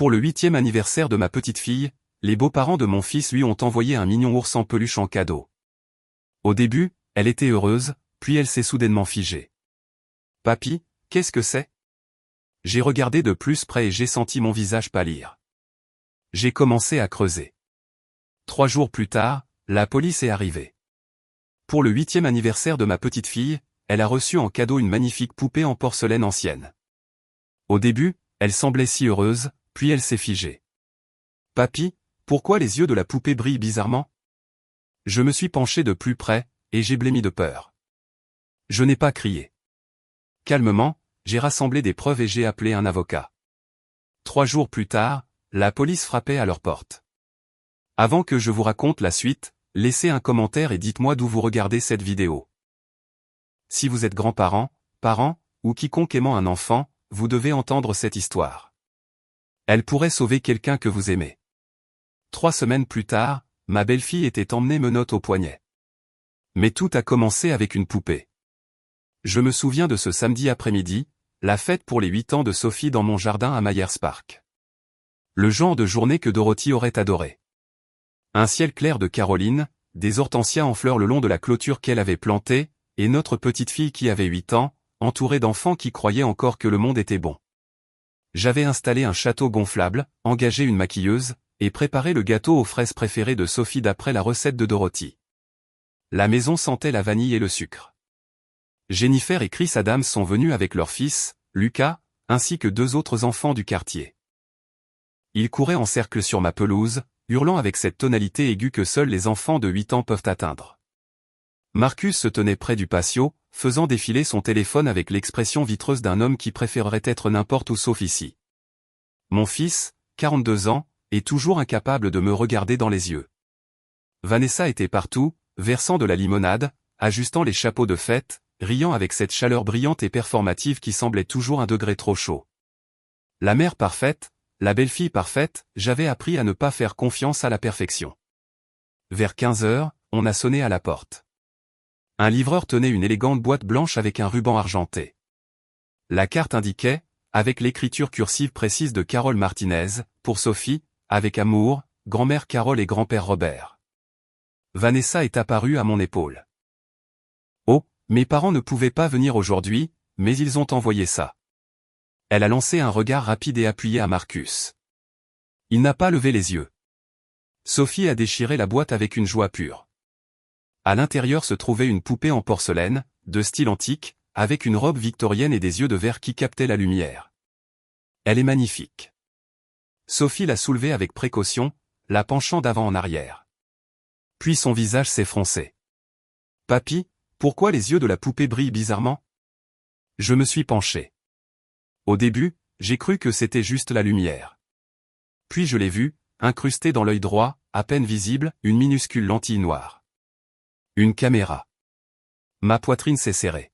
Pour le 8e anniversaire de ma petite fille, les beaux-parents de mon fils lui ont envoyé un mignon ours en peluche en cadeau. Au début, elle était heureuse, puis elle s'est soudainement figée. « Papy, qu'est-ce que c'est ?» J'ai regardé de plus près et j'ai senti mon visage pâlir. J'ai commencé à creuser. 3 jours plus tard, la police est arrivée. Pour le 8e anniversaire de ma petite fille, elle a reçu en cadeau une magnifique poupée en porcelaine ancienne. Au début, elle semblait si heureuse, puis elle s'est figée. « Papy, pourquoi les yeux de la poupée brillent bizarrement ?» Je me suis penché de plus près, et j'ai blêmi de peur. Je n'ai pas crié. Calmement, j'ai rassemblé des preuves et j'ai appelé un avocat. 3 jours plus tard, la police frappait à leur porte. Avant que je vous raconte la suite, laissez un commentaire et dites-moi d'où vous regardez cette vidéo. Si vous êtes grands-parents, parents, ou quiconque aimant un enfant, vous devez entendre cette histoire. Elle pourrait sauver quelqu'un que vous aimez. 3 semaines plus tard, ma belle-fille était emmenée menottes au poignet. Mais tout a commencé avec une poupée. Je me souviens de ce samedi après-midi, la fête pour les 8 ans de Sophie dans mon jardin à Myers Park. Le genre de journée que Dorothy aurait adoré. Un ciel clair de Caroline, des hortensias en fleurs le long de la clôture qu'elle avait plantée, et notre petite fille qui avait 8 ans, entourée d'enfants qui croyaient encore que le monde était bon. J'avais installé un château gonflable, engagé une maquilleuse, et préparé le gâteau aux fraises préféré de Sophie d'après la recette de Dorothy. La maison sentait la vanille et le sucre. Jennifer et Chris Adams sont venus avec leur fils, Lucas, ainsi que 2 autres enfants du quartier. Ils couraient en cercle sur ma pelouse, hurlant avec cette tonalité aiguë que seuls les enfants de 8 ans peuvent atteindre. Marcus se tenait près du patio, faisant défiler son téléphone avec l'expression vitreuse d'un homme qui préférerait être n'importe où sauf ici. Mon fils, 42 ans, est toujours incapable de me regarder dans les yeux. Vanessa était partout, versant de la limonade, ajustant les chapeaux de fête, riant avec cette chaleur brillante et performative qui semblait toujours un degré trop chaud. La mère parfaite, la belle-fille parfaite, j'avais appris à ne pas faire confiance à la perfection. Vers 15 heures, on a sonné à la porte. Un livreur tenait une élégante boîte blanche avec un ruban argenté. La carte indiquait, avec l'écriture cursive précise de Carole Martinez, pour Sophie, avec amour, grand-mère Carole et grand-père Robert. Vanessa est apparue à mon épaule. Oh, mes parents ne pouvaient pas venir aujourd'hui, mais ils ont envoyé ça. Elle a lancé un regard rapide et appuyé à Marcus. Il n'a pas levé les yeux. Sophie a déchiré la boîte avec une joie pure. À l'intérieur se trouvait une poupée en porcelaine, de style antique, avec une robe victorienne et des yeux de verre qui captaient la lumière. Elle est magnifique. Sophie l'a soulevée avec précaution, la penchant d'avant en arrière. Puis son visage s'est froncé. « Papy, pourquoi les yeux de la poupée brillent bizarrement ?» Je me suis penché. Au début, j'ai cru que c'était juste la lumière. Puis je l'ai vue, incrustée dans l'œil droit, à peine visible, une minuscule lentille noire. Une caméra. Ma poitrine s'est serrée.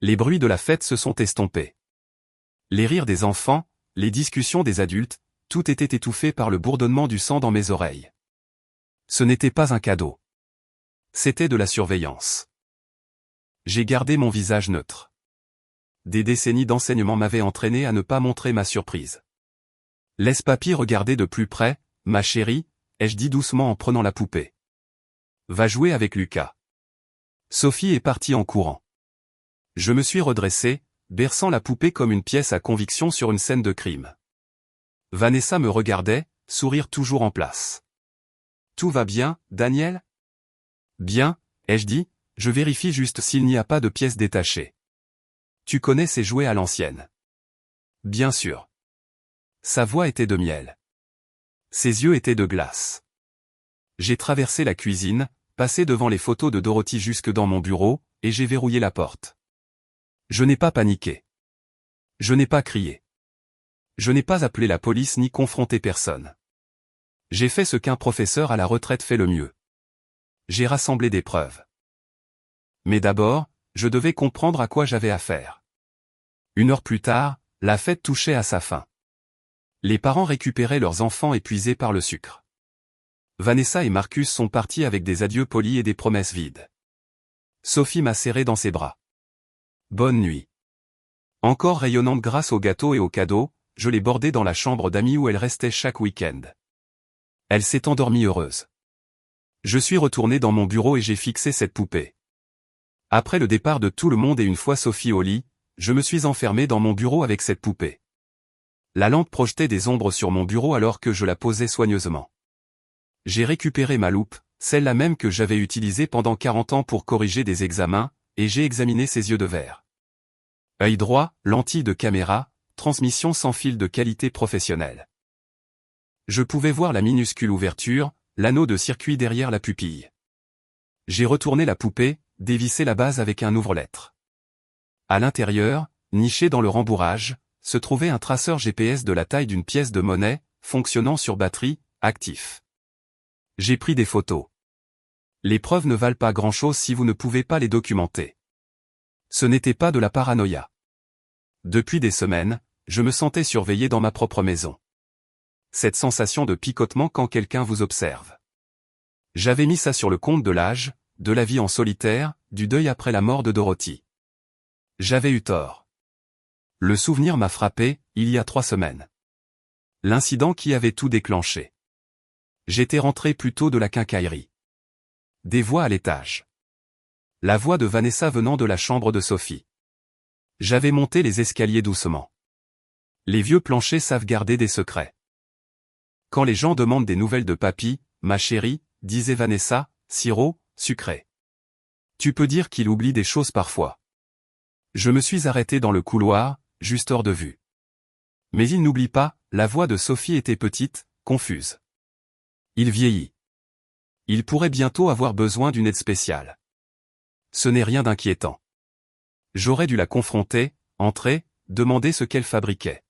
Les bruits de la fête se sont estompés. Les rires des enfants, les discussions des adultes, tout était étouffé par le bourdonnement du sang dans mes oreilles. Ce n'était pas un cadeau. C'était de la surveillance. J'ai gardé mon visage neutre. Des décennies d'enseignement m'avaient entraîné à ne pas montrer ma surprise. « Laisse papy regarder de plus près, ma chérie », ai-je dit doucement en prenant la poupée. « Va jouer avec Lucas. » Sophie est partie en courant. Je me suis redressé, berçant la poupée comme une pièce à conviction sur une scène de crime. Vanessa me regardait, sourire toujours en place. « Tout va bien, Daniel ?» « Bien, » ai-je dit, je vérifie juste s'il n'y a pas de pièces détachées. Tu connais ces jouets à l'ancienne. Bien sûr. Sa voix était de miel. Ses yeux étaient de glace. J'ai traversé la cuisine, passé devant les photos de Dorothy jusque dans mon bureau, et j'ai verrouillé la porte. Je n'ai pas paniqué. Je n'ai pas crié. Je n'ai pas appelé la police ni confronté personne. J'ai fait ce qu'un professeur à la retraite fait le mieux. J'ai rassemblé des preuves. Mais d'abord, je devais comprendre à quoi j'avais affaire. 1 heure plus tard, la fête touchait à sa fin. Les parents récupéraient leurs enfants épuisés par le sucre. Vanessa et Marcus sont partis avec des adieux polis et des promesses vides. Sophie m'a serré dans ses bras. Bonne nuit. Encore rayonnante grâce au gâteau et aux cadeaux, je l'ai bordée dans la chambre d'amis où elle restait chaque week-end. Elle s'est endormie heureuse. Je suis retourné dans mon bureau et j'ai fixé cette poupée. Après le départ de tout le monde et une fois Sophie au lit, je me suis enfermé dans mon bureau avec cette poupée. La lampe projetait des ombres sur mon bureau alors que je la posais soigneusement. J'ai récupéré ma loupe, celle-là même que j'avais utilisée pendant 40 ans pour corriger des examens, et j'ai examiné ses yeux de verre. Œil droit, lentille de caméra, transmission sans fil de qualité professionnelle. Je pouvais voir la minuscule ouverture, l'anneau de circuit derrière la pupille. J'ai retourné la poupée, dévissé la base avec un ouvre-lettres. À l'intérieur, niché dans le rembourrage, se trouvait un traceur GPS de la taille d'une pièce de monnaie, fonctionnant sur batterie, actif. J'ai pris des photos. Les preuves ne valent pas grand-chose si vous ne pouvez pas les documenter. Ce n'était pas de la paranoïa. Depuis des semaines, je me sentais surveillé dans ma propre maison. Cette sensation de picotement quand quelqu'un vous observe. J'avais mis ça sur le compte de l'âge, de la vie en solitaire, du deuil après la mort de Dorothy. J'avais eu tort. Le souvenir m'a frappé, il y a 3 semaines. L'incident qui avait tout déclenché. J'étais rentré plus tôt de la quincaillerie. Des voix à l'étage. La voix de Vanessa venant de la chambre de Sophie. J'avais monté les escaliers doucement. Les vieux planchers savent garder des secrets. Quand les gens demandent des nouvelles de papy, ma chérie, disait Vanessa, sirop, sucré. Tu peux dire qu'il oublie des choses parfois. Je me suis arrêté dans le couloir, juste hors de vue. Mais il n'oublie pas, la voix de Sophie était petite, confuse. Il vieillit. Il pourrait bientôt avoir besoin d'une aide spéciale. Ce n'est rien d'inquiétant. J'aurais dû la confronter, entrer, demander ce qu'elle fabriquait.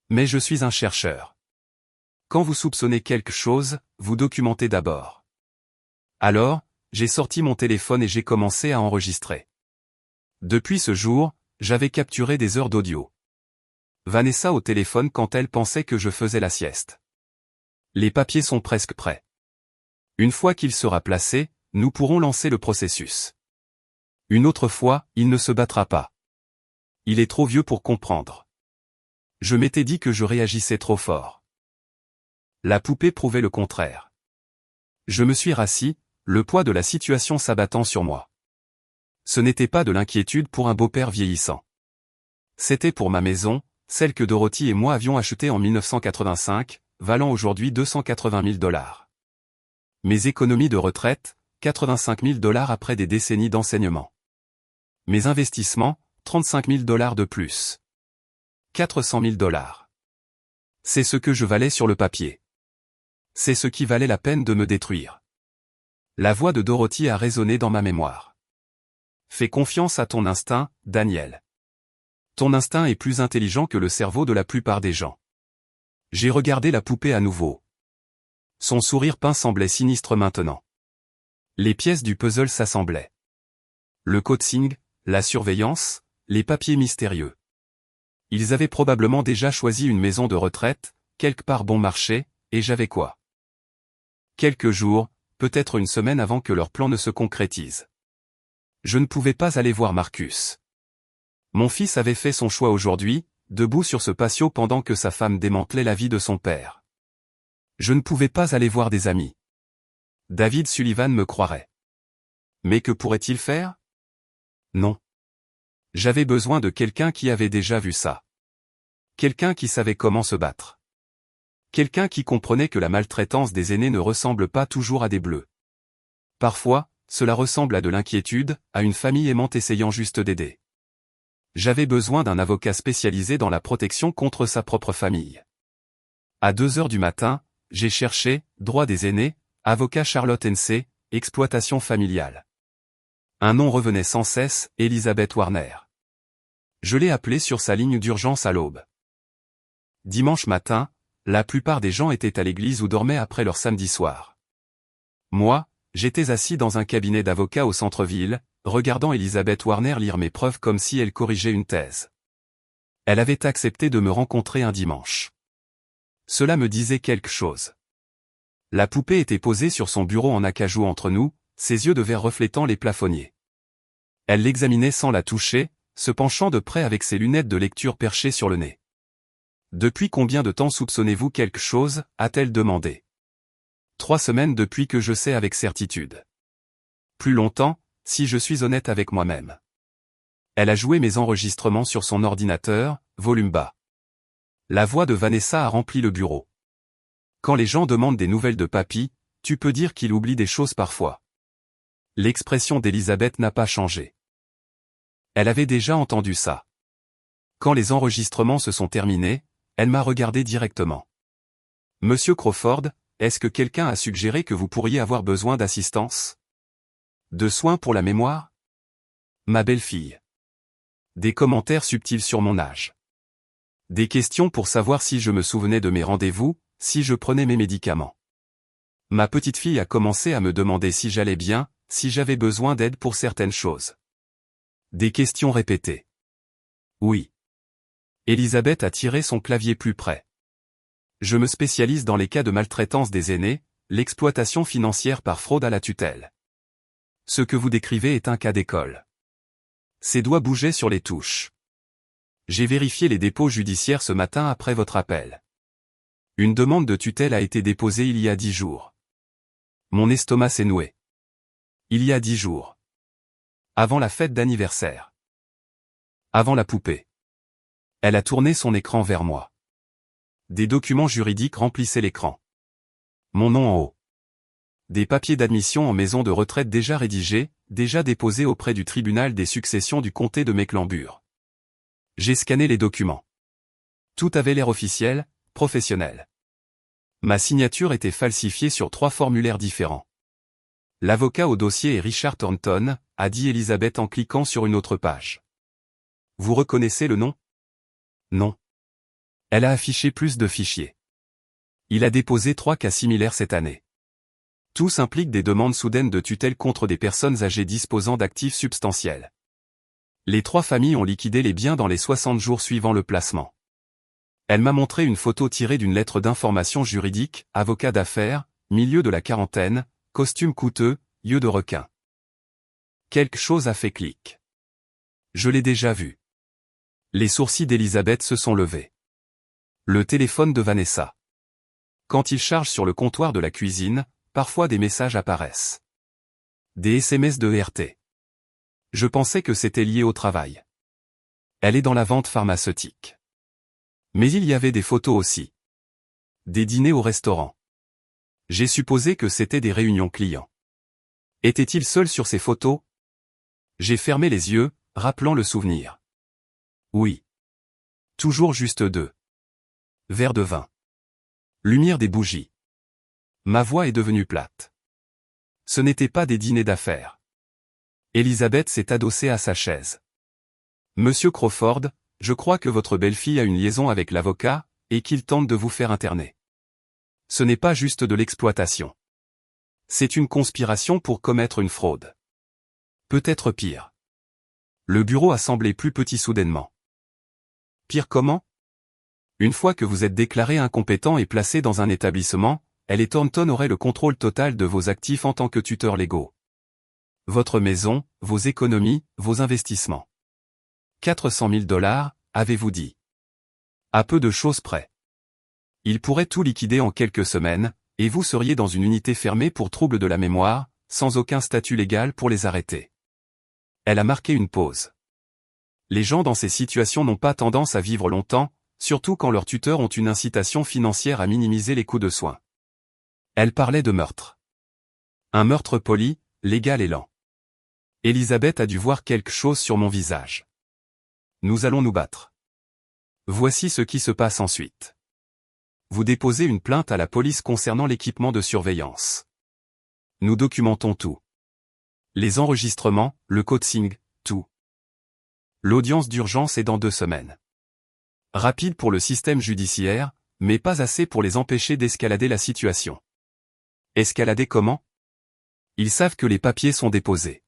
Mais je suis un chercheur. Quand vous soupçonnez quelque chose, vous documentez d'abord. Alors, j'ai sorti mon téléphone et j'ai commencé à enregistrer. Depuis ce jour, j'avais capturé des heures d'audio. Vanessa au téléphone quand elle pensait que je faisais la sieste. Les papiers sont presque prêts. Une fois qu'il sera placé, nous pourrons lancer le processus. Une autre fois, il ne se battra pas. Il est trop vieux pour comprendre. Je m'étais dit que je réagissais trop fort. La poupée prouvait le contraire. Je me suis rassis, le poids de la situation s'abattant sur moi. Ce n'était pas de l'inquiétude pour un beau-père vieillissant. C'était pour ma maison, celle que Dorothy et moi avions achetée en 1985, valant aujourd'hui $280 000. Mes économies de retraite, $85 000 après des décennies d'enseignement. Mes investissements, $35 000 de plus. $400 000. C'est ce que je valais sur le papier. C'est ce qui valait la peine de me détruire. La voix de Dorothy a résonné dans ma mémoire. Fais confiance à ton instinct, Daniel. Ton instinct est plus intelligent que le cerveau de la plupart des gens. J'ai regardé la poupée à nouveau. Son sourire peint semblait sinistre maintenant. Les pièces du puzzle s'assemblaient. Le coaching, la surveillance, les papiers mystérieux. Ils avaient probablement déjà choisi une maison de retraite, quelque part bon marché, et j'avais quoi? Quelques jours, peut-être une semaine avant que leur plan ne se concrétise. Je ne pouvais pas aller voir Marcus. Mon fils avait fait son choix aujourd'hui, debout sur ce patio pendant que sa femme démantelait la vie de son père. Je ne pouvais pas aller voir des amis. David Sullivan me croirait. Mais que pourrait-il faire? Non. J'avais besoin de quelqu'un qui avait déjà vu ça. Quelqu'un qui savait comment se battre. Quelqu'un qui comprenait que la maltraitance des aînés ne ressemble pas toujours à des bleus. Parfois, cela ressemble à de l'inquiétude, à une famille aimante essayant juste d'aider. J'avais besoin d'un avocat spécialisé dans la protection contre sa propre famille. À 2 heures du matin, j'ai cherché, droit des aînés, avocat Charlotte NC, exploitation familiale. Un nom revenait sans cesse, Elizabeth Warner. Je l'ai appelé sur sa ligne d'urgence à l'aube. Dimanche matin, la plupart des gens étaient à l'église ou dormaient après leur samedi soir. Moi, j'étais assis dans un cabinet d'avocat au centre-ville, regardant Elizabeth Warner lire mes preuves comme si elle corrigeait une thèse. Elle avait accepté de me rencontrer un dimanche. Cela me disait quelque chose. La poupée était posée sur son bureau en acajou entre nous, ses yeux de verre reflétant les plafonniers. Elle l'examinait sans la toucher, se penchant de près avec ses lunettes de lecture perchées sur le nez. Depuis combien de temps soupçonnez-vous quelque chose, a-t-elle demandé. 3 semaines depuis que je sais avec certitude. Plus longtemps, si je suis honnête avec moi-même. Elle a joué mes enregistrements sur son ordinateur, volume bas. La voix de Vanessa a rempli le bureau. Quand les gens demandent des nouvelles de papy, tu peux dire qu'il oublie des choses parfois. L'expression d'Elisabeth n'a pas changé. Elle avait déjà entendu ça. Quand les enregistrements se sont terminés, elle m'a regardé directement. Monsieur Crawford, est-ce que quelqu'un a suggéré que vous pourriez avoir besoin d'assistance? De soins pour la mémoire? Ma belle-fille. Des commentaires subtils sur mon âge. Des questions pour savoir si je me souvenais de mes rendez-vous, si je prenais mes médicaments. Ma petite fille a commencé à me demander si j'allais bien, si j'avais besoin d'aide pour certaines choses. Des questions répétées. Oui. Elisabeth a tiré son clavier plus près. Je me spécialise dans les cas de maltraitance des aînés, l'exploitation financière par fraude à la tutelle. Ce que vous décrivez est un cas d'école. Ses doigts bougeaient sur les touches. J'ai vérifié les dépôts judiciaires ce matin après votre appel. Une demande de tutelle a été déposée il y a 10 jours. Mon estomac s'est noué. Il y a 10 jours. Avant la fête d'anniversaire. Avant la poupée. Elle a tourné son écran vers moi. Des documents juridiques remplissaient l'écran. Mon nom en haut. Des papiers d'admission en maison de retraite déjà rédigés, déjà déposés auprès du tribunal des successions du comté de Mecklembourg. J'ai scanné les documents. Tout avait l'air officiel, professionnel. Ma signature était falsifiée sur 3 formulaires différents. L'avocat au dossier est Richard Thornton, a dit Elisabeth en cliquant sur une autre page. Vous reconnaissez le nom? Non. Elle a affiché plus de fichiers. Il a déposé 3 cas similaires cette année. Tous impliquent des demandes soudaines de tutelle contre des personnes âgées disposant d'actifs substantiels. Les 3 familles ont liquidé les biens dans les 60 jours suivant le placement. Elle m'a montré une photo tirée d'une lettre d'information juridique, avocat d'affaires, milieu de la quarantaine, costume coûteux, yeux de requin. Quelque chose a fait clic. Je l'ai déjà vu. Les sourcils d'Elisabeth se sont levés. Le téléphone de Vanessa. Quand il charge sur le comptoir de la cuisine, parfois des messages apparaissent. Des SMS de ERT. Je pensais que c'était lié au travail. Elle est dans la vente pharmaceutique. Mais il y avait des photos aussi. Des dîners au restaurant. J'ai supposé que c'était des réunions clients. Était-il seul sur ces photos? J'ai fermé les yeux, rappelant le souvenir. Oui. Toujours juste 2. Verre de vin. Lumière des bougies. Ma voix est devenue plate. Ce n'était pas des dîners d'affaires. Elisabeth s'est adossée à sa chaise. Monsieur Crawford, je crois que votre belle-fille a une liaison avec l'avocat, et qu'il tente de vous faire interner. Ce n'est pas juste de l'exploitation. C'est une conspiration pour commettre une fraude. Peut-être pire. Le bureau a semblé plus petit soudainement. Pire comment? Une fois que vous êtes déclaré incompétent et placé dans un établissement, elle et Thornton auraient le contrôle total de vos actifs en tant que tuteurs légaux. Votre maison, vos économies, vos investissements. 400 000 $, avez-vous dit. À peu de choses près. Ils pourraient tout liquider en quelques semaines, et vous seriez dans une unité fermée pour troubles de la mémoire, sans aucun statut légal pour les arrêter. Elle a marqué une pause. Les gens dans ces situations n'ont pas tendance à vivre longtemps, surtout quand leurs tuteurs ont une incitation financière à minimiser les coûts de soins. Elle parlait de meurtre. Un meurtre poli, légal et lent. Elisabeth a dû voir quelque chose sur mon visage. Nous allons nous battre. Voici ce qui se passe ensuite. Vous déposez une plainte à la police concernant l'équipement de surveillance. Nous documentons tout. Les enregistrements, le coaching, tout. L'audience d'urgence est dans 2 semaines. Rapide pour le système judiciaire, mais pas assez pour les empêcher d'escalader la situation. Escalader comment? Ils savent que les papiers sont déposés.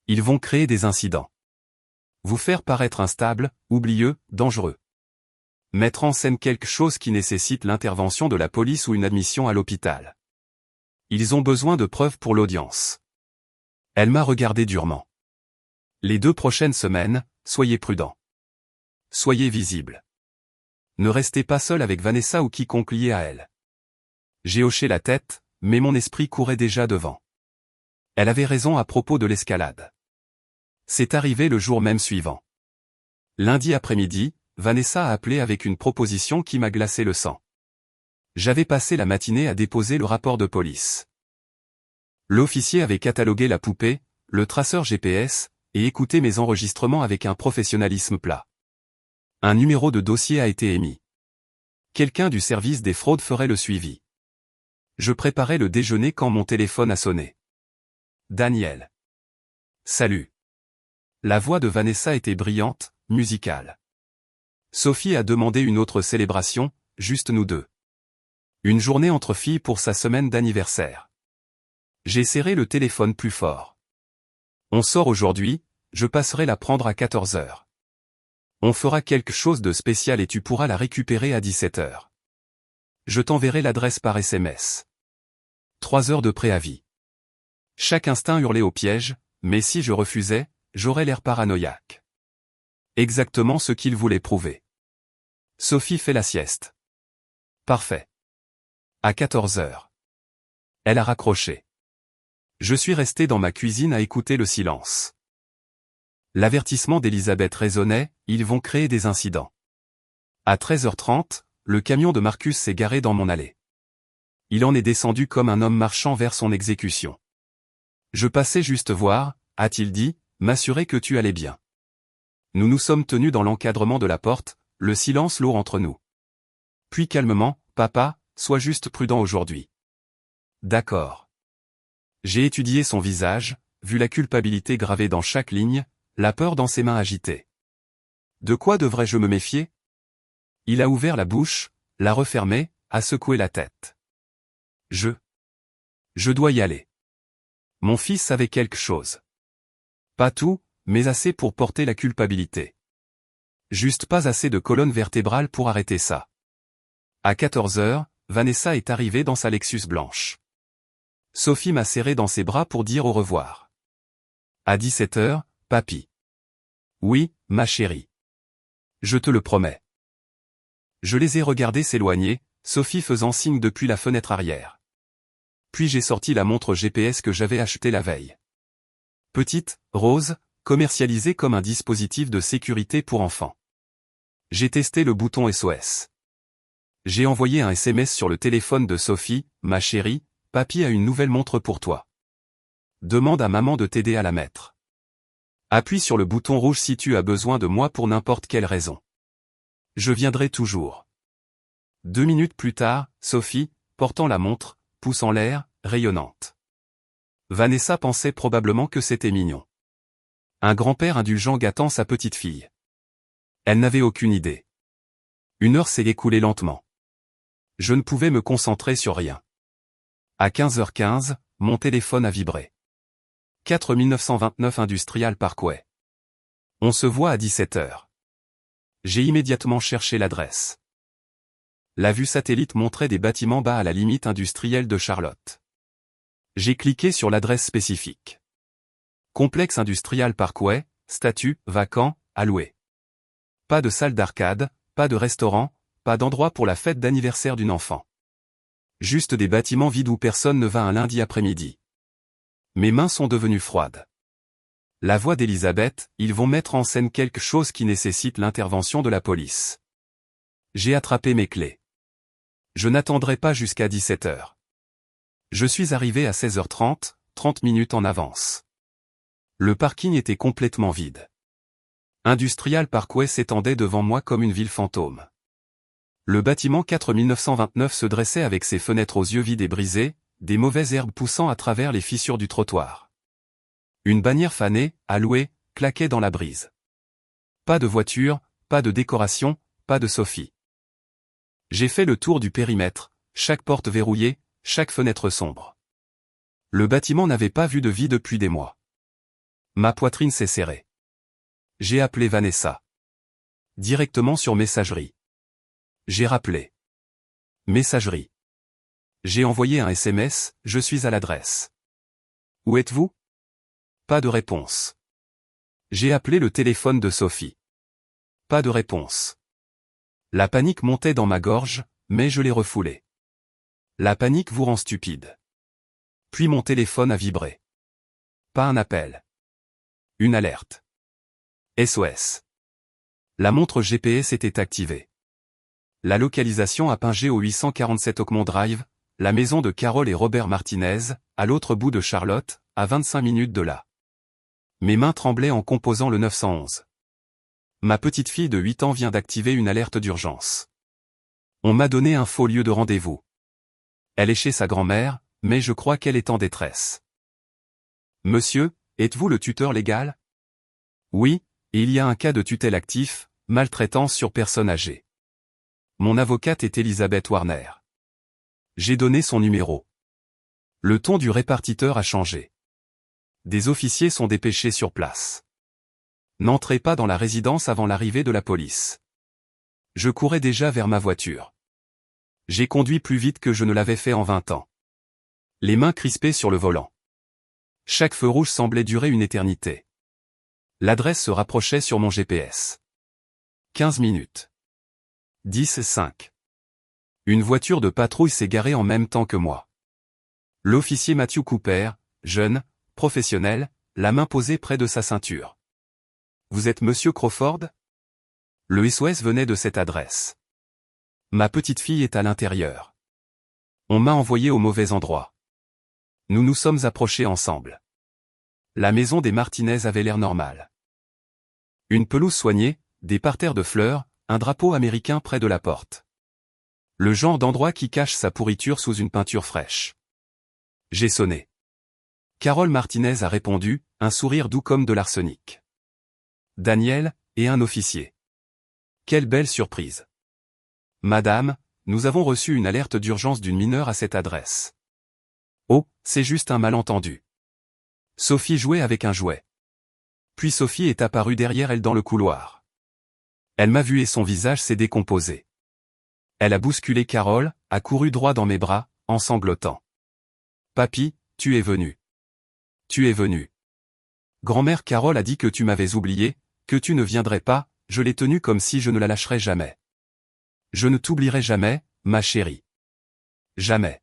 Ils vont créer des incidents. Vous faire paraître instable, oublieux, dangereux. Mettre en scène quelque chose qui nécessite l'intervention de la police ou une admission à l'hôpital. Ils ont besoin de preuves pour l'audience. Elle m'a regardé durement. Les 2 prochaines semaines, soyez prudents. Soyez visibles. Ne restez pas seul avec Vanessa ou quiconque lié à elle. J'ai hoché la tête, mais mon esprit courait déjà devant. Elle avait raison à propos de l'escalade. C'est arrivé le jour même suivant. Lundi après-midi, Vanessa a appelé avec une proposition qui m'a glacé le sang. J'avais passé la matinée à déposer le rapport de police. L'officier avait catalogué la poupée, le traceur GPS, et écouté mes enregistrements avec un professionnalisme plat. Un numéro de dossier a été émis. Quelqu'un du service des fraudes ferait le suivi. Je préparais le déjeuner quand mon téléphone a sonné. Daniel. Salut. La voix de Vanessa était brillante, musicale. Sophie a demandé une autre célébration, juste nous deux. Une journée entre filles pour sa semaine d'anniversaire. J'ai serré le téléphone plus fort. On sort aujourd'hui, je passerai la prendre à 14 h. On fera quelque chose de spécial et tu pourras la récupérer à 17 h. Je t'enverrai l'adresse par SMS. 3 heures de préavis. Chaque instinct hurlait au piège, mais si je refusais, j'aurais l'air paranoïaque. Exactement ce qu'il voulait prouver. Sophie fait la sieste. Parfait. À 14 h. Elle a raccroché. Je suis resté dans ma cuisine à écouter le silence. L'avertissement d'Elisabeth résonnait, ils vont créer des incidents. À 13h30, le camion de Marcus s'est garé dans mon allée. Il en est descendu comme un homme marchant vers son exécution. Je passais juste voir, a-t-il dit, m'assurer que tu allais bien. Nous nous sommes tenus dans l'encadrement de la porte, le silence lourd entre nous. Puis calmement, papa, sois juste prudent aujourd'hui. D'accord. J'ai étudié son visage, vu la culpabilité gravée dans chaque ligne, la peur dans ses mains agitées. De quoi devrais-je me méfier? Il a ouvert la bouche, l'a refermée, a secoué la tête. Je dois y aller. Mon fils savait quelque chose. Pas tout, mais assez pour porter la culpabilité. Juste pas assez de colonne vertébrale pour arrêter ça. À 14 h, Vanessa est arrivée dans sa Lexus blanche. Sophie m'a serré dans ses bras pour dire au revoir. À 17 h, papy. Oui, ma chérie. Je te le promets. Je les ai regardés s'éloigner, Sophie faisant signe depuis la fenêtre arrière. Puis j'ai sorti la montre GPS que j'avais achetée la veille. Petite, rose, commercialisée comme un dispositif de sécurité pour enfants. J'ai testé le bouton SOS. J'ai envoyé un SMS sur le téléphone de Sophie, ma chérie, papy a une nouvelle montre pour toi. Demande à maman de t'aider à la mettre. Appuie sur le bouton rouge si tu as besoin de moi pour n'importe quelle raison. Je viendrai toujours. 2 minutes plus tard, Sophie, portant la montre, pouce en l'air, rayonnante. Vanessa pensait probablement que c'était mignon. Un grand-père indulgent gâtant sa petite fille. Elle n'avait aucune idée. 1 heure s'est écoulée lentement. Je ne pouvais me concentrer sur rien. À 15h15, mon téléphone a vibré. 4929 Industrial Parkway. On se voit à 17 h. J'ai immédiatement cherché l'adresse. La vue satellite montrait des bâtiments bas à la limite industrielle de Charlotte. J'ai cliqué sur l'adresse spécifique. Complexe Industrial Parkway, statut, vacant, à louer. Pas de salle d'arcade, pas de restaurant, pas d'endroit pour la fête d'anniversaire d'une enfant. Juste des bâtiments vides où personne ne va un lundi après-midi. Mes mains sont devenues froides. La voix d'Elisabeth, ils vont mettre en scène quelque chose qui nécessite l'intervention de la police. J'ai attrapé mes clés. Je n'attendrai pas jusqu'à 17 h. Je suis arrivé à 16h30, 30 minutes en avance. Le parking était complètement vide. Industrial Parkway s'étendait devant moi comme une ville fantôme. Le bâtiment 4929 se dressait avec ses fenêtres aux yeux vides et brisés, des mauvaises herbes poussant à travers les fissures du trottoir. Une bannière fanée, à louer, claquait dans la brise. Pas de voiture, pas de décoration, pas de Sophie. J'ai fait le tour du périmètre, chaque porte verrouillée, chaque fenêtre sombre. Le bâtiment n'avait pas vu de vie depuis des mois. Ma poitrine s'est serrée. J'ai appelé Vanessa. Directement sur messagerie. J'ai rappelé. Messagerie. J'ai envoyé un SMS, je suis à l'adresse. Où êtes-vous? Pas de réponse. J'ai appelé le téléphone de Sophie. Pas de réponse. La panique montait dans ma gorge, mais je l'ai refoulée. La panique vous rend stupide. Puis mon téléphone a vibré. Pas un appel. Une alerte. SOS. La montre GPS était activée. La localisation a pingé au 847 Oakmont Drive, la maison de Carol et Robert Martinez, à l'autre bout de Charlotte, à 25 minutes de là. Mes mains tremblaient en composant le 911. Ma petite fille de 8 ans vient d'activer une alerte d'urgence. On m'a donné un faux lieu de rendez-vous. Elle est chez sa grand-mère, mais je crois qu'elle est en détresse. Monsieur, êtes-vous le tuteur légal? Oui, et il y a un cas de tutelle actif, maltraitance sur personne âgée. Mon avocate est Elizabeth Warner. J'ai donné son numéro. Le ton du répartiteur a changé. Des officiers sont dépêchés sur place. N'entrez pas dans la résidence avant l'arrivée de la police. Je courais déjà vers ma voiture. J'ai conduit plus vite que je ne l'avais fait en 20 ans. Les mains crispées sur le volant. Chaque feu rouge semblait durer une éternité. L'adresse se rapprochait sur mon GPS. 15 minutes. 10:05. Une voiture de patrouille s'est garée en même temps que moi. L'officier Matthew Cooper, jeune, professionnel, la main posée près de sa ceinture. Vous êtes Monsieur Crawford? Le SOS venait de cette adresse. Ma petite fille est à l'intérieur. On m'a envoyé au mauvais endroit. Nous nous sommes approchés ensemble. La maison des Martinez avait l'air normal. Une pelouse soignée, des parterres de fleurs, un drapeau américain près de la porte. Le genre d'endroit qui cache sa pourriture sous une peinture fraîche. J'ai sonné. Carol Martinez a répondu, un sourire doux comme de l'arsenic. Daniel, et un officier. Quelle belle surprise. Madame, nous avons reçu une alerte d'urgence d'une mineure à cette adresse. Oh, c'est juste un malentendu. Sophie jouait avec un jouet. Puis Sophie est apparue derrière elle dans le couloir. Elle m'a vu et son visage s'est décomposé. Elle a bousculé Carol, a couru droit dans mes bras, en sanglotant. Papy, tu es venu. Tu es venu. Grand-mère Carol a dit que tu m'avais oublié, que tu ne viendrais pas, je l'ai tenue comme si je ne la lâcherais jamais. Je ne t'oublierai jamais, ma chérie. Jamais.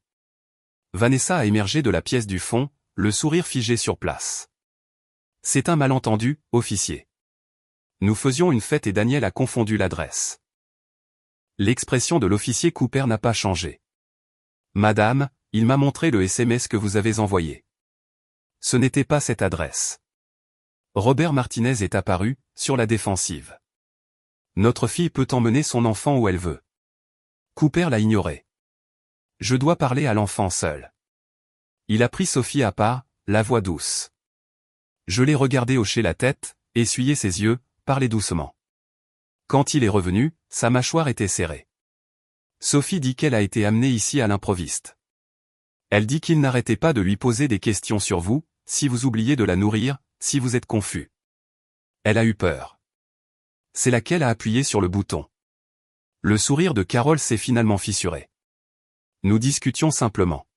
Vanessa a émergé de la pièce du fond, le sourire figé sur place. C'est un malentendu, officier. Nous faisions une fête et Daniel a confondu l'adresse. L'expression de l'officier Cooper n'a pas changé. Madame, il m'a montré le SMS que vous avez envoyé. Ce n'était pas cette adresse. Robert Martinez est apparu, sur la défensive. Notre fille peut emmener son enfant où elle veut. Cooper l'a ignoré. Je dois parler à l'enfant seul. Il a pris Sophie à part, la voix douce. Je l'ai regardé hocher la tête, essuyer ses yeux, parler doucement. Quand il est revenu, sa mâchoire était serrée. Sophie dit qu'elle a été amenée ici à l'improviste. Elle dit qu'il n'arrêtait pas de lui poser des questions sur vous, si vous oubliez de la nourrir, si vous êtes confus. Elle a eu peur. C'est laquelle a appuyé sur le bouton. Le sourire de Carol s'est finalement fissuré. Nous discutions simplement.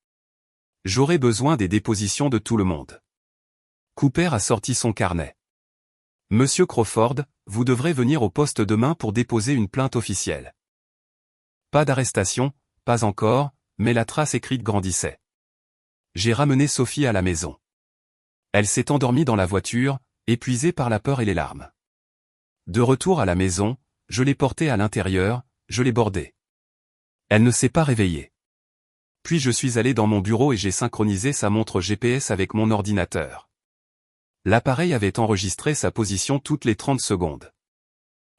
J'aurais besoin des dépositions de tout le monde. Cooper a sorti son carnet. Monsieur Crawford, vous devrez venir au poste demain pour déposer une plainte officielle. Pas d'arrestation, pas encore, mais la trace écrite grandissait. J'ai ramené Sophie à la maison. Elle s'est endormie dans la voiture, épuisée par la peur et les larmes. De retour à la maison, je l'ai portée à l'intérieur, je l'ai bordée. Elle ne s'est pas réveillée. Puis je suis allé dans mon bureau et j'ai synchronisé sa montre GPS avec mon ordinateur. L'appareil avait enregistré sa position toutes les 30 secondes.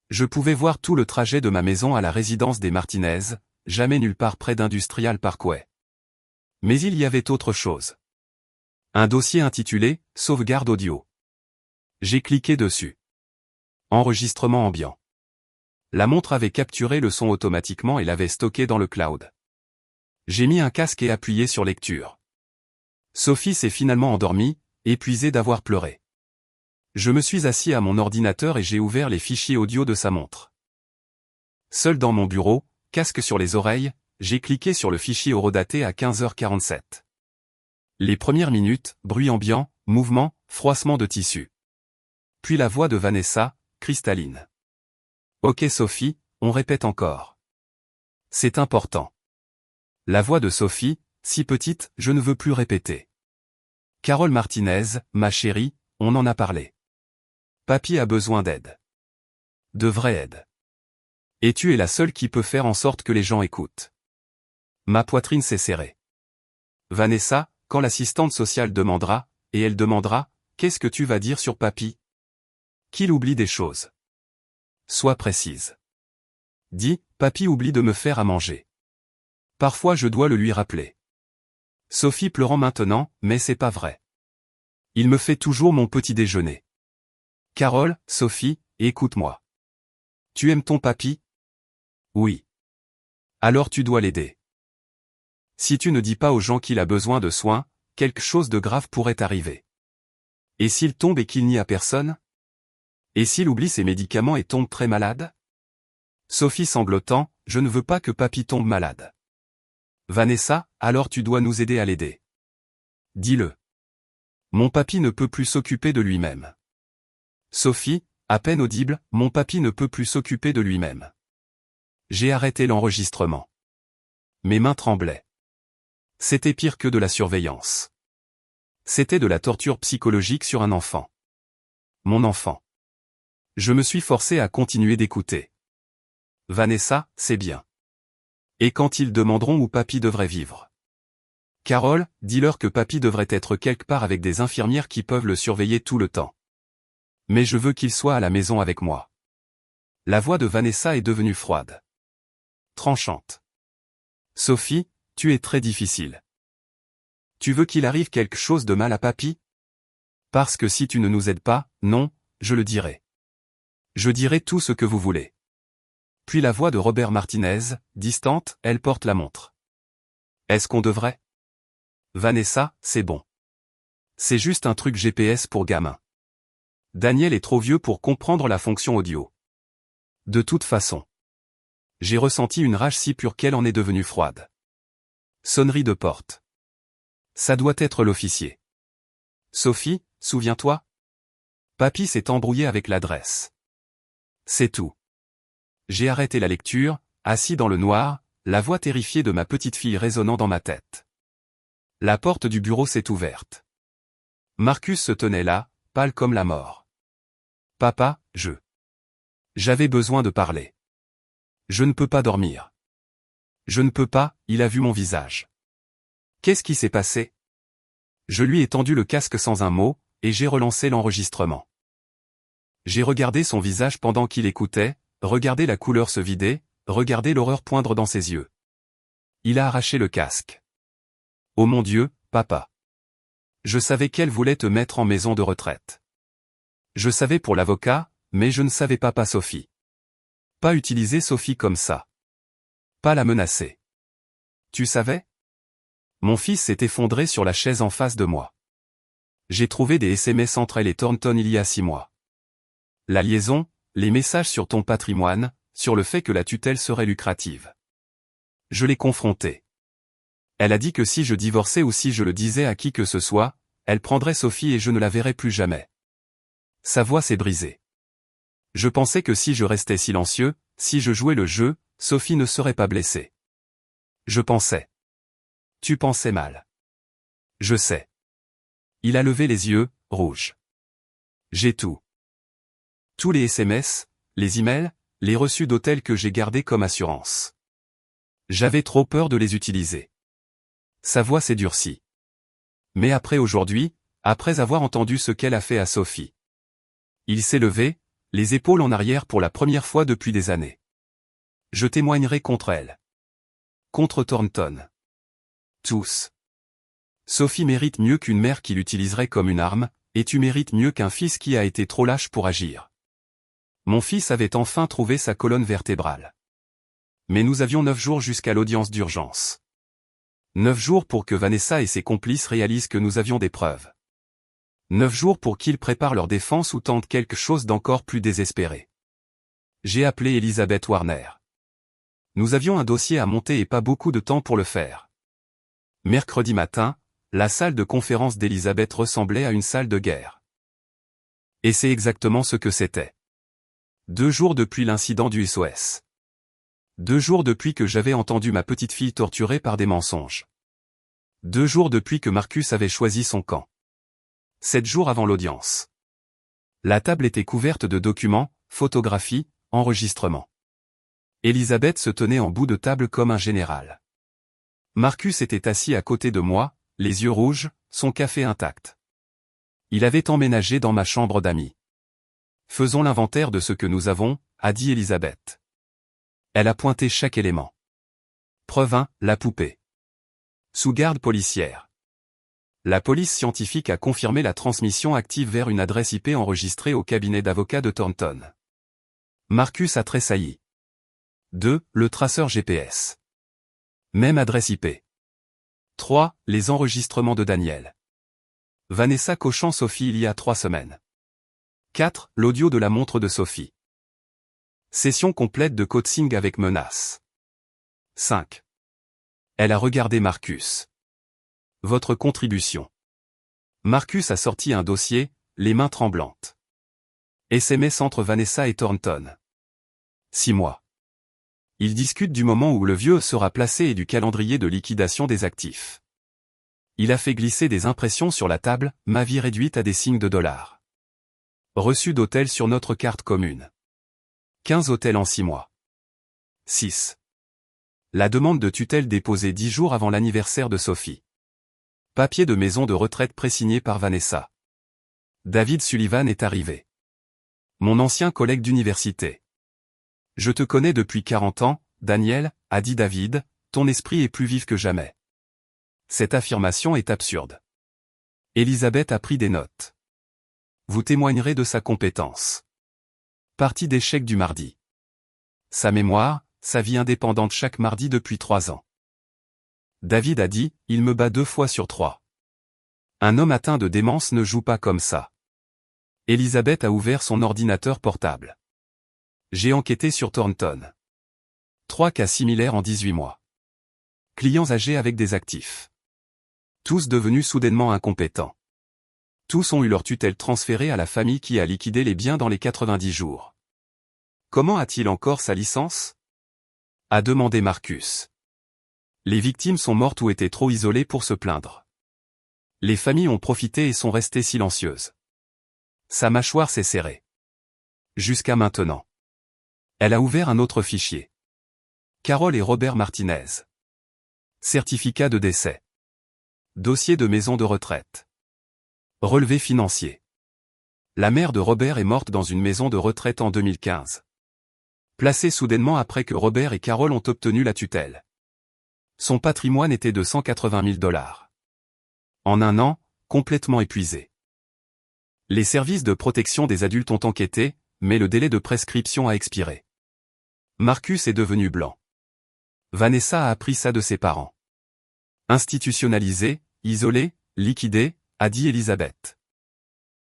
Je pouvais voir tout le trajet de ma maison à la résidence des Martinez, jamais nulle part près d'Industrial Parkway. Mais il y avait autre chose. Un dossier intitulé « Sauvegarde audio ». J'ai cliqué dessus. Enregistrement ambiant. La montre avait capturé le son automatiquement et l'avait stocké dans le cloud. J'ai mis un casque et appuyé sur lecture. Sophie s'est finalement endormie, épuisée d'avoir pleuré. Je me suis assis à mon ordinateur et j'ai ouvert les fichiers audio de sa montre. Seul dans mon bureau, casque sur les oreilles, j'ai cliqué sur le fichier horodaté à 15h47. Les premières minutes, bruit ambiant, mouvement, froissement de tissu. Puis la voix de Vanessa, cristalline. Ok Sophie, on répète encore. C'est important. La voix de Sophie, si petite, je ne veux plus répéter. Carole Martinez, ma chérie, on en a parlé. Papy a besoin d'aide. De vraie aide. Et tu es la seule qui peut faire en sorte que les gens écoutent. Ma poitrine s'est serrée. Vanessa, quand l'assistante sociale demandera, et elle demandera, qu'est-ce que tu vas dire sur papy? Qu'il oublie des choses. Sois précise. Dis, papy oublie de me faire à manger. Parfois je dois le lui rappeler. Sophie pleurant maintenant, mais c'est pas vrai. Il me fait toujours mon petit déjeuner. Carole, Sophie, écoute-moi. Tu aimes ton papy? Oui. Alors tu dois l'aider. Si tu ne dis pas aux gens qu'il a besoin de soins, quelque chose de grave pourrait arriver. Et s'il tombe et qu'il n'y a personne? Et s'il oublie ses médicaments et tombe très malade? Sophie sanglotant, je ne veux pas que papy tombe malade. Vanessa, alors tu dois nous aider à l'aider. Dis-le. Mon papy ne peut plus s'occuper de lui-même. Sophie, à peine audible, mon papy ne peut plus s'occuper de lui-même. J'ai arrêté l'enregistrement. Mes mains tremblaient. C'était pire que de la surveillance. C'était de la torture psychologique sur un enfant. Mon enfant. Je me suis forcé à continuer d'écouter. Vanessa, c'est bien. Et quand ils demanderont où papy devrait vivre? Carole, dis-leur que papy devrait être quelque part avec des infirmières qui peuvent le surveiller tout le temps. Mais je veux qu'il soit à la maison avec moi. La voix de Vanessa est devenue froide. Tranchante. Sophie, tu es très difficile. Tu veux qu'il arrive quelque chose de mal à papy? Parce que si tu ne nous aides pas, non, je le dirai. Je dirai tout ce que vous voulez. Puis la voix de Robert Martinez, distante, elle porte la montre. Est-ce qu'on devrait? Vanessa, c'est bon. C'est juste un truc GPS pour gamin. Daniel est trop vieux pour comprendre la fonction audio. De toute façon. J'ai ressenti une rage si pure qu'elle en est devenue froide. Sonnerie de porte. Ça doit être l'officier. Sophie, souviens-toi? Papy s'est embrouillé avec l'adresse. C'est tout. J'ai arrêté la lecture, assis dans le noir, la voix terrifiée de ma petite fille résonnant dans ma tête. La porte du bureau s'est ouverte. Marcus se tenait là, pâle comme la mort. Papa, J'avais besoin de parler. Je ne peux pas dormir. Je ne peux pas, il a vu mon visage. Qu'est-ce qui s'est passé? Je lui ai tendu le casque sans un mot, et j'ai relancé l'enregistrement. J'ai regardé son visage pendant qu'il écoutait, regardé la couleur se vider, regardé l'horreur poindre dans ses yeux. Il a arraché le casque. Oh mon Dieu, papa. Je savais qu'elle voulait te mettre en maison de retraite. Je savais pour l'avocat, mais je ne savais pas Sophie. Pas utiliser Sophie comme ça. Pas la menacer. Tu savais? Mon fils s'est effondré sur la chaise en face de moi. J'ai trouvé des SMS entre elle et Thornton il y a 6 mois. La liaison, les messages sur ton patrimoine, sur le fait que la tutelle serait lucrative. Je l'ai confrontée. Elle a dit que si je divorçais ou si je le disais à qui que ce soit, elle prendrait Sophie et je ne la verrais plus jamais. Sa voix s'est brisée. Je pensais que si je restais silencieux, si je jouais le jeu, Sophie ne serait pas blessée. Je pensais. Tu pensais mal. Je sais. Il a levé les yeux, rouge. J'ai tout. Tous les SMS, les emails, les reçus d'hôtel que j'ai gardés comme assurance. J'avais trop peur de les utiliser. Sa voix s'est durcie. Mais après aujourd'hui, après avoir entendu ce qu'elle a fait à Sophie. Il s'est levé, les épaules en arrière pour la première fois depuis des années. Je témoignerai contre elle. Contre Thornton. Tous. Sophie mérite mieux qu'une mère qui l'utiliserait comme une arme, et tu mérites mieux qu'un fils qui a été trop lâche pour agir. Mon fils avait enfin trouvé sa colonne vertébrale. Mais nous avions 9 jours jusqu'à l'audience d'urgence. 9 jours pour que Vanessa et ses complices réalisent que nous avions des preuves. 9 jours pour qu'ils préparent leur défense ou tentent quelque chose d'encore plus désespéré. J'ai appelé Elizabeth Warner. Nous avions un dossier à monter et pas beaucoup de temps pour le faire. Mercredi matin, la salle de conférence d'Elizabeth ressemblait à une salle de guerre. Et c'est exactement ce que c'était. 2 jours depuis l'incident du SOS. 2 jours depuis que j'avais entendu ma petite fille torturée par des mensonges. 2 jours depuis que Marcus avait choisi son camp. 7 jours avant l'audience. La table était couverte de documents, photographies, enregistrements. Elisabeth se tenait en bout de table comme un général. Marcus était assis à côté de moi, les yeux rouges, son café intact. Il avait emménagé dans ma chambre d'amis. Faisons l'inventaire de ce que nous avons, a dit Elisabeth. Elle a pointé chaque élément. Preuve 1, la poupée. Sous garde policière. La police scientifique a confirmé la transmission active vers une adresse IP enregistrée au cabinet d'avocats de Thornton. Marcus a tressailli. 2. Le traceur GPS. Même adresse IP. 3. Les enregistrements de Daniel. Vanessa cochant Sophie il y a 3 semaines. 4. L'audio de la montre de Sophie. Session complète de coaching avec menace. 5. Elle a regardé Marcus. Votre contribution. Marcus a sorti un dossier, les mains tremblantes. SMS entre Vanessa et Thornton. 6 mois. Ils discutent du moment où le vieux sera placé et du calendrier de liquidation des actifs. Il a fait glisser des impressions sur la table, ma vie réduite à des signes de dollars. Reçu d'hôtel sur notre carte commune. 15 hôtels en 6 mois. 6. La demande de tutelle déposée 10 jours avant l'anniversaire de Sophie. Papier de maison de retraite présigné par Vanessa. David Sullivan est arrivé. Mon ancien collègue d'université. Je te connais depuis 40 ans, Daniel, a dit David, ton esprit est plus vif que jamais. Cette affirmation est absurde. Elisabeth a pris des notes. Vous témoignerez de sa compétence. Partie d'échec du mardi. Sa mémoire, sa vie indépendante chaque mardi depuis 3 ans. David a dit, il me bat 2 fois sur 3. Un homme atteint de démence ne joue pas comme ça. Elisabeth a ouvert son ordinateur portable. J'ai enquêté sur Thornton. 3 cas similaires en 18 mois. Clients âgés avec des actifs. Tous devenus soudainement incompétents. Tous ont eu leur tutelle transférée à la famille qui a liquidé les biens dans les 90 jours. Comment a-t-il encore sa licence ? A demandé Marcus. Les victimes sont mortes ou étaient trop isolées pour se plaindre. Les familles ont profité et sont restées silencieuses. Sa mâchoire s'est serrée. Jusqu'à maintenant. Elle a ouvert un autre fichier. Carole et Robert Martinez. Certificat de décès. Dossier de maison de retraite. Relevé financier. La mère de Robert est morte dans une maison de retraite en 2015. Placée soudainement après que Robert et Carole ont obtenu la tutelle. Son patrimoine était de 180 000 $. En un an, complètement épuisé. Les services de protection des adultes ont enquêté, mais le délai de prescription a expiré. Marcus est devenu blanc. Vanessa a appris ça de ses parents. Institutionnalisé, isolé, liquidé, a dit Elisabeth.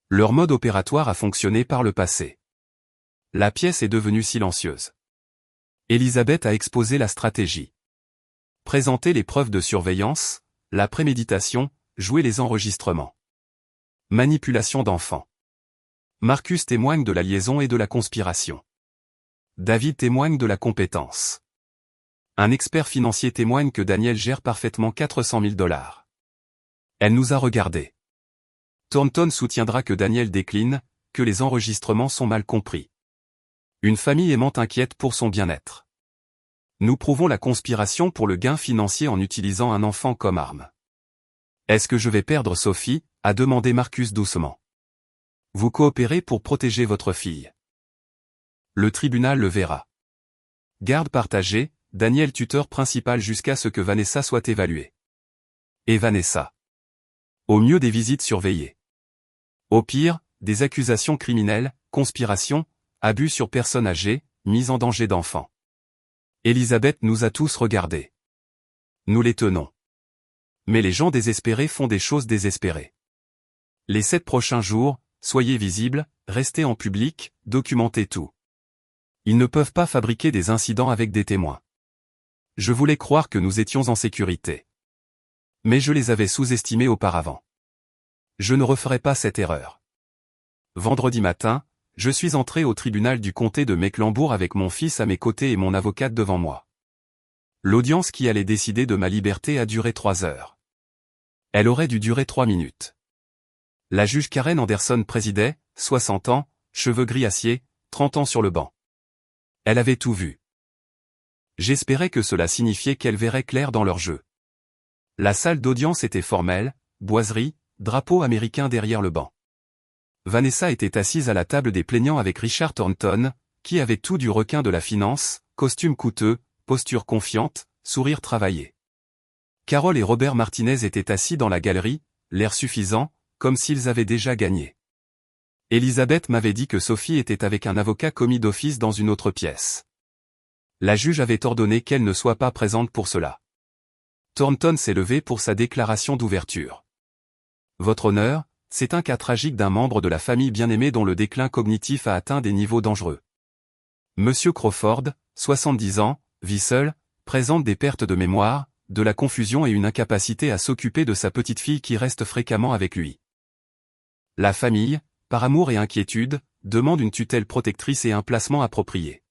Leur mode opératoire a fonctionné par le passé. La pièce est devenue silencieuse. Elisabeth a exposé la stratégie. Présenter les preuves de surveillance, la préméditation, jouer les enregistrements. Manipulation d'enfants. Marcus témoigne de la liaison et de la conspiration. David témoigne de la compétence. Un expert financier témoigne que Daniel gère parfaitement 400 000 $. Elle nous a regardés. Thornton soutiendra que Daniel décline, que les enregistrements sont mal compris. Une famille aimante inquiète pour son bien-être. Nous prouvons la conspiration pour le gain financier en utilisant un enfant comme arme. Est-ce que je vais perdre Sophie ? A demandé Marcus doucement. Vous coopérez pour protéger votre fille. Le tribunal le verra. Garde partagée, Daniel tuteur principal jusqu'à ce que Vanessa soit évaluée. Et Vanessa. Au mieux des visites surveillées. Au pire, des accusations criminelles, conspiration, abus sur personnes âgées, mise en danger d'enfants. Elisabeth nous a tous regardés. Nous les tenons. Mais les gens désespérés font des choses désespérées. Les 7 prochains jours, soyez visibles, restez en public, documentez tout. Ils ne peuvent pas fabriquer des incidents avec des témoins. Je voulais croire que nous étions en sécurité. Mais je les avais sous-estimés auparavant. Je ne referai pas cette erreur. Vendredi matin, je suis entré au tribunal du comté de Mecklembourg avec mon fils à mes côtés et mon avocate devant moi. L'audience qui allait décider de ma liberté a duré 3 heures. Elle aurait dû durer 3 minutes. La juge Karen Anderson présidait, 60 ans, cheveux gris acier, 30 ans sur le banc. Elle avait tout vu. J'espérais que cela signifiait qu'elle verrait clair dans leur jeu. La salle d'audience était formelle, boiserie, drapeau américain derrière le banc. Vanessa était assise à la table des plaignants avec Richard Thornton, qui avait tout du requin de la finance, costume coûteux, posture confiante, sourire travaillé. Carol et Robert Martinez étaient assis dans la galerie, l'air suffisant, comme s'ils avaient déjà gagné. Elisabeth m'avait dit que Sophie était avec un avocat commis d'office dans une autre pièce. La juge avait ordonné qu'elle ne soit pas présente pour cela. Thornton s'est levé pour sa déclaration d'ouverture. Votre honneur, c'est un cas tragique d'un membre de la famille bien-aimée dont le déclin cognitif a atteint des niveaux dangereux. Monsieur Crawford, 70 ans, vit seul, présente des pertes de mémoire, de la confusion et une incapacité à s'occuper de sa petite-fille qui reste fréquemment avec lui. La famille, par amour et inquiétude, demande une tutelle protectrice et un placement approprié.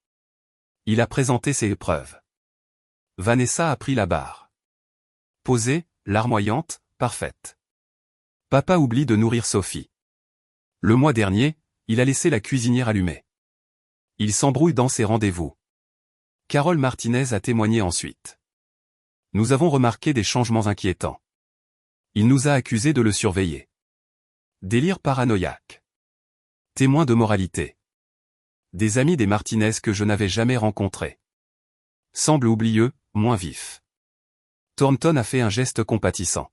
Il a présenté ses preuves. Vanessa a pris la barre. Posée, larmoyante, parfaite. Papa oublie de nourrir Sophie. Le mois dernier, il a laissé la cuisinière allumée. Il s'embrouille dans ses rendez-vous. Carol Martinez a témoigné ensuite. Nous avons remarqué des changements inquiétants. Il nous a accusés de le surveiller. Délire paranoïaque. Témoin de moralité. Des amis des Martinez que je n'avais jamais rencontrés. Semble oublieux, moins vif. Thornton a fait un geste compatissant.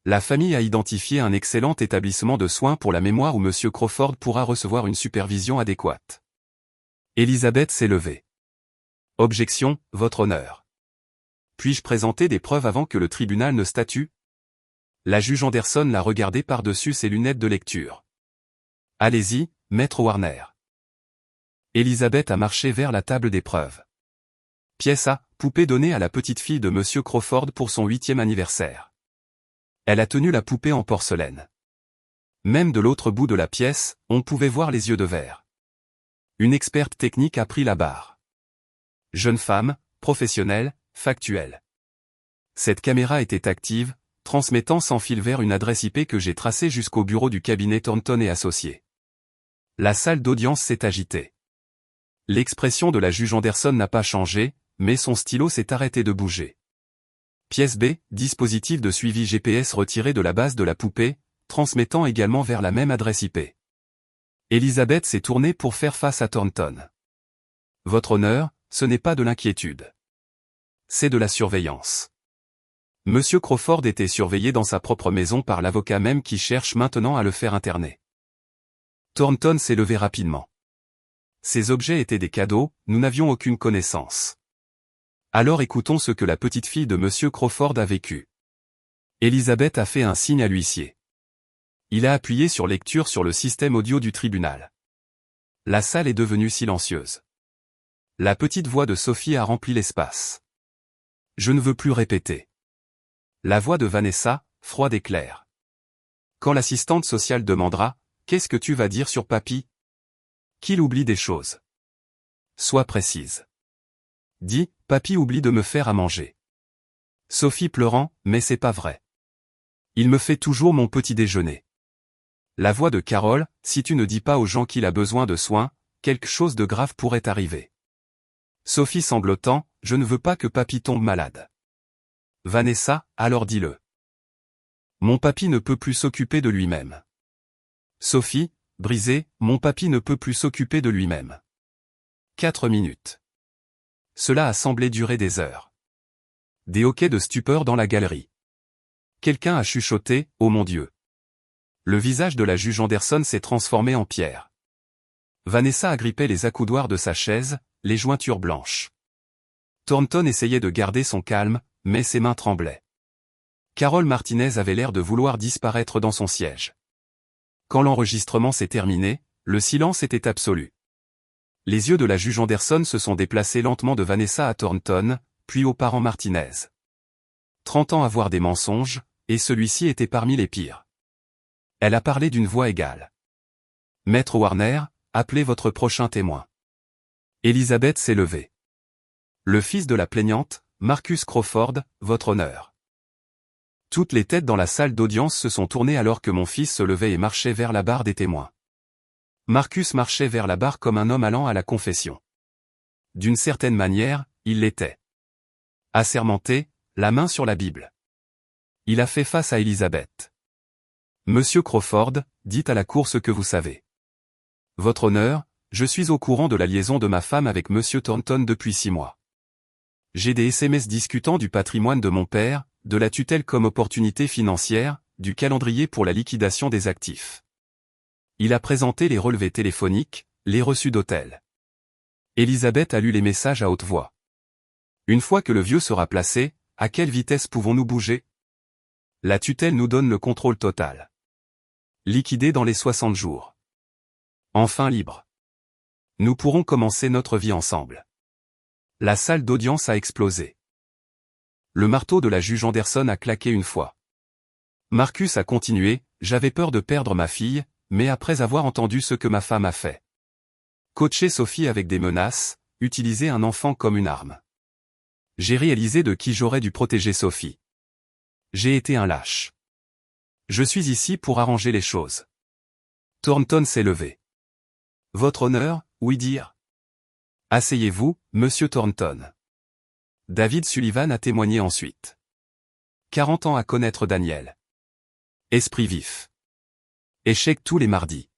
La famille a identifié un excellent établissement de soins pour la mémoire où M. Crawford pourra recevoir une supervision adéquate. Elisabeth s'est levée. Objection, votre honneur. Puis-je présenter des preuves avant que le tribunal ne statue? La juge Anderson l'a regardé par-dessus ses lunettes de lecture. Allez-y, maître Warner. Elisabeth a marché vers la table des preuves. Pièce A, poupée donnée à la petite fille de M. Crawford pour son 8e anniversaire. Elle a tenu la poupée en porcelaine. Même de l'autre bout de la pièce, on pouvait voir les yeux de verre. Une experte technique a pris la barre. Jeune femme, professionnelle, factuelle. Cette caméra était active, transmettant sans fil vert une adresse IP que j'ai tracée jusqu'au bureau du cabinet Thornton et Associés. La salle d'audience s'est agitée. L'expression de la juge Anderson n'a pas changé, mais son stylo s'est arrêté de bouger. Pièce B, dispositif de suivi GPS retiré de la base de la poupée, transmettant également vers la même adresse IP. Elisabeth s'est tournée pour faire face à Thornton. Votre honneur, ce n'est pas de l'inquiétude. C'est de la surveillance. Monsieur Crawford était surveillé dans sa propre maison par l'avocat même qui cherche maintenant à le faire interner. Thornton s'est levé rapidement. Ces objets étaient des cadeaux, nous n'avions aucune connaissance. Alors écoutons ce que la petite fille de Monsieur Crawford a vécu. Elisabeth a fait un signe à l'huissier. Il a appuyé sur lecture sur le système audio du tribunal. La salle est devenue silencieuse. La petite voix de Sophie a rempli l'espace. Je ne veux plus répéter. La voix de Vanessa, froide et claire. Quand l'assistante sociale demandera, qu'est-ce que tu vas dire sur papy? Qu'il oublie des choses. Sois précise. Dis, papy oublie de me faire à manger. Sophie pleurant, mais c'est pas vrai. Il me fait toujours mon petit déjeuner. La voix de Carol, si tu ne dis pas aux gens qu'il a besoin de soins, quelque chose de grave pourrait arriver. Sophie sanglotant, je ne veux pas que papy tombe malade. Vanessa, alors dis-le. Mon papy ne peut plus s'occuper de lui-même. Sophie, brisée, mon papy ne peut plus s'occuper de lui-même. 4 minutes. Cela a semblé durer des heures. Des hoquets de stupeur dans la galerie. Quelqu'un a chuchoté, oh mon Dieu. Le visage de la juge Anderson s'est transformé en pierre. Vanessa agrippait les accoudoirs de sa chaise, les jointures blanches. Thornton essayait de garder son calme, mais ses mains tremblaient. Carol Martinez avait l'air de vouloir disparaître dans son siège. Quand l'enregistrement s'est terminé, le silence était absolu. Les yeux de la juge Anderson se sont déplacés lentement de Vanessa à Thornton, puis aux parents Martinez. 30 ans à voir des mensonges, et celui-ci était parmi les pires. Elle a parlé d'une voix égale. Maître Warner, appelez votre prochain témoin. Elisabeth s'est levée. Le fils de la plaignante, Marcus Crawford, votre honneur. Toutes les têtes dans la salle d'audience se sont tournées alors que mon fils se levait et marchait vers la barre des témoins. Marcus marchait vers la barre comme un homme allant à la confession. D'une certaine manière, il l'était. Assermenté, la main sur la Bible. Il a fait face à Elizabeth. Monsieur Crawford, dites à la cour ce que vous savez. Votre honneur, je suis au courant de la liaison de ma femme avec Monsieur Thornton depuis 6 mois. J'ai des SMS discutant du patrimoine de mon père, de la tutelle comme opportunité financière, du calendrier pour la liquidation des actifs. Il a présenté les relevés téléphoniques, les reçus d'hôtel. Elizabeth a lu les messages à haute voix. Une fois que le vieux sera placé, à quelle vitesse pouvons-nous bouger? La tutelle nous donne le contrôle total. Liquidé dans les 60 jours. Enfin libre. Nous pourrons commencer notre vie ensemble. La salle d'audience a explosé. Le marteau de la juge Anderson a claqué une fois. Marcus a continué, j'avais peur de perdre ma fille, mais après avoir entendu ce que ma femme a fait. Coacher Sophie avec des menaces, utiliser un enfant comme une arme. J'ai réalisé de qui j'aurais dû protéger Sophie. J'ai été un lâche. Je suis ici pour arranger les choses. Thornton s'est levé. Votre honneur, oui dire. Asseyez-vous, monsieur Thornton. David Sullivan a témoigné ensuite. 40 ans à connaître Daniel. Esprit vif. Échec tous les mardis.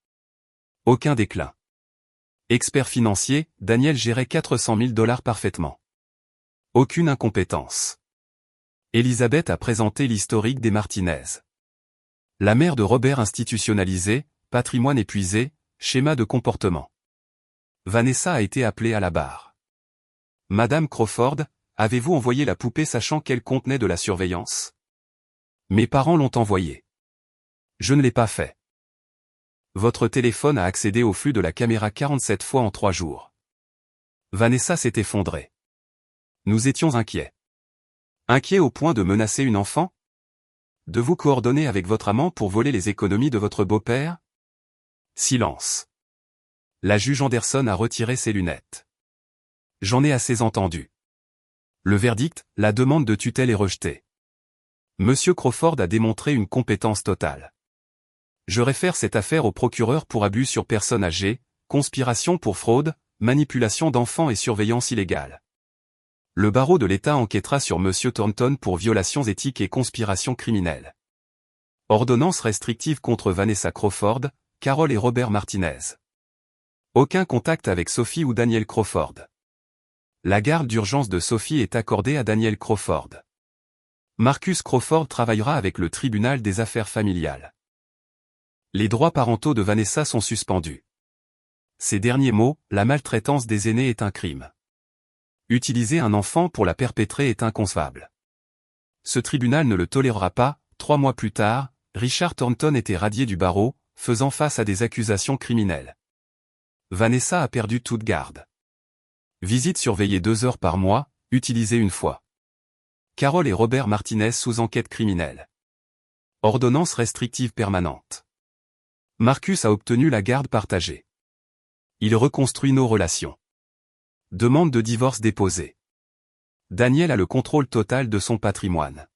Aucun déclin. Expert financier, Daniel gérait 400 000 $ parfaitement. Aucune incompétence. Elizabeth a présenté l'historique des Martinez. La mère de Robert institutionnalisée, patrimoine épuisé, schéma de comportement. Vanessa a été appelée à la barre. Madame Crawford, avez-vous envoyé la poupée sachant qu'elle contenait de la surveillance? Mes parents l'ont envoyée. Je ne l'ai pas fait. Votre téléphone a accédé au flux de la caméra 47 fois en 3 jours. Vanessa s'est effondrée. Nous étions inquiets. Inquiets au point de menacer une enfant? De vous coordonner avec votre amant pour voler les économies de votre beau-père? Silence. La juge Anderson a retiré ses lunettes. J'en ai assez entendu. Le verdict, la demande de tutelle est rejetée. Monsieur Crawford a démontré une compétence totale. Je réfère cette affaire au procureur pour abus sur personnes âgées, conspiration pour fraude, manipulation d'enfants et surveillance illégale. Le barreau de l'État enquêtera sur Monsieur Thornton pour violations éthiques et conspiration criminelle. Ordonnance restrictive contre Vanessa Crawford, Carol et Robert Martinez. Aucun contact avec Sophie ou Daniel Crawford. La garde d'urgence de Sophie est accordée à Daniel Crawford. Marcus Crawford travaillera avec le tribunal des affaires familiales. Les droits parentaux de Vanessa sont suspendus. Ces derniers mots, la maltraitance des aînés est un crime. Utiliser un enfant pour la perpétrer est inconcevable. Ce tribunal ne le tolérera pas. 3 mois plus tard, Richard Thornton était radié du barreau, faisant face à des accusations criminelles. Vanessa a perdu toute garde. Visite surveillée 2 heures par mois, utilisée une fois. Carol et Robert Martinez sous enquête criminelle. Ordonnance restrictive permanente. Marcus a obtenu la garde partagée. Il reconstruit nos relations. Demande de divorce déposée. Daniel a le contrôle total de son patrimoine.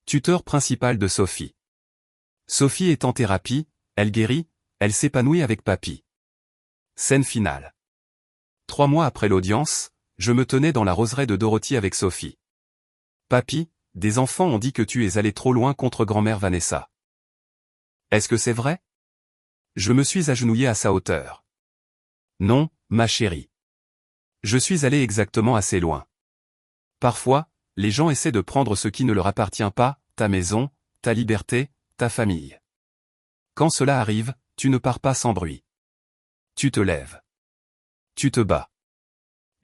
Tuteur principal de Sophie. Sophie est en thérapie, elle guérit, elle s'épanouit avec papy. Scène finale. 3 mois après l'audience, je me tenais dans la roseraie de Dorothy avec Sophie. Papy, des enfants ont dit que tu es allé trop loin contre grand-mère Vanessa. Est-ce que c'est vrai? Je me suis agenouillé à sa hauteur. Non, ma chérie. Je suis allé exactement assez loin. Parfois, les gens essaient de prendre ce qui ne leur appartient pas, ta maison, ta liberté, ta famille. Quand cela arrive, tu ne pars pas sans bruit. Tu te lèves. Tu te bats.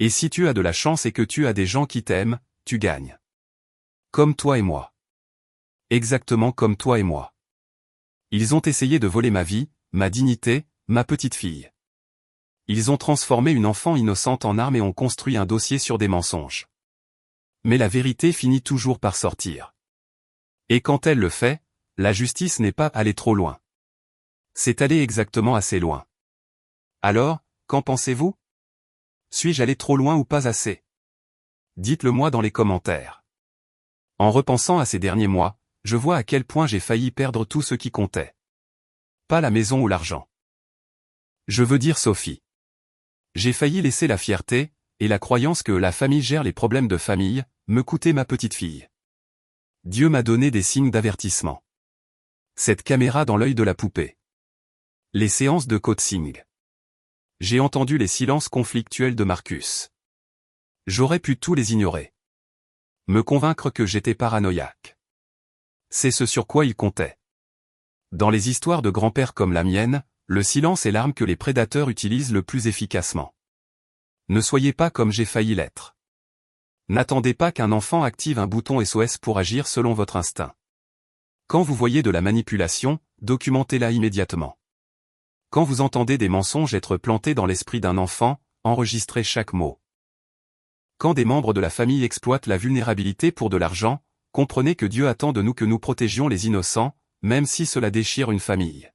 Et si tu as de la chance et que tu as des gens qui t'aiment, tu gagnes. Comme toi et moi. Exactement comme toi et moi. Ils ont essayé de voler ma vie, ma dignité, ma petite fille. Ils ont transformé une enfant innocente en arme et ont construit un dossier sur des mensonges. Mais la vérité finit toujours par sortir. Et quand elle le fait, la justice n'est pas allée trop loin. C'est allé exactement assez loin. Alors, qu'en pensez-vous? Suis-je allé trop loin ou pas assez? Dites-le moi dans les commentaires. En repensant à ces derniers mois, je vois à quel point j'ai failli perdre tout ce qui comptait. Pas la maison ou l'argent. Je veux dire Sophie. J'ai failli laisser la fierté, et la croyance que la famille gère les problèmes de famille, me coûter ma petite fille. Dieu m'a donné des signes d'avertissement. Cette caméra dans l'œil de la poupée. Les séances de coaching. J'ai entendu les silences conflictuels de Marcus. J'aurais pu tous les ignorer. Me convaincre que j'étais paranoïaque. C'est ce sur quoi il comptait. Dans les histoires de grand-père comme la mienne, le silence est l'arme que les prédateurs utilisent le plus efficacement. Ne soyez pas comme j'ai failli l'être. N'attendez pas qu'un enfant active un bouton SOS pour agir selon votre instinct. Quand vous voyez de la manipulation, documentez-la immédiatement. Quand vous entendez des mensonges être plantés dans l'esprit d'un enfant, enregistrez chaque mot. Quand des membres de la famille exploitent la vulnérabilité pour de l'argent, comprenez que Dieu attend de nous que nous protégions les innocents, même si cela déchire une famille.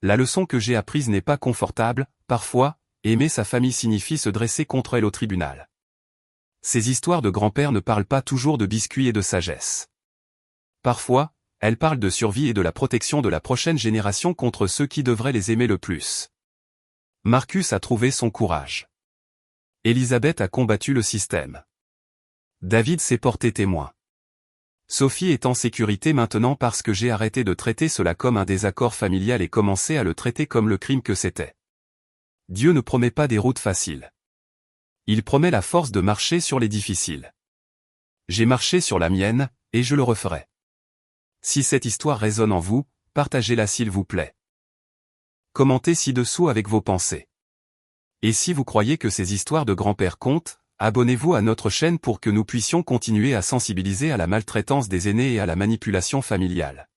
La leçon que j'ai apprise n'est pas confortable, parfois, aimer sa famille signifie se dresser contre elle au tribunal. Ces histoires de grand-père ne parlent pas toujours de biscuits et de sagesse. Parfois, elles parlent de survie et de la protection de la prochaine génération contre ceux qui devraient les aimer le plus. Marcus a trouvé son courage. Élisabeth a combattu le système. David s'est porté témoin. Sophie est en sécurité maintenant parce que j'ai arrêté de traiter cela comme un désaccord familial et commencé à le traiter comme le crime que c'était. Dieu ne promet pas des routes faciles. Il promet la force de marcher sur les difficiles. J'ai marché sur la mienne, et je le referai. Si cette histoire résonne en vous, partagez-la s'il vous plaît. Commentez ci-dessous avec vos pensées. Et si vous croyez que ces histoires de grand-père comptent, abonnez-vous à notre chaîne pour que nous puissions continuer à sensibiliser à la maltraitance des aînés et à la manipulation familiale.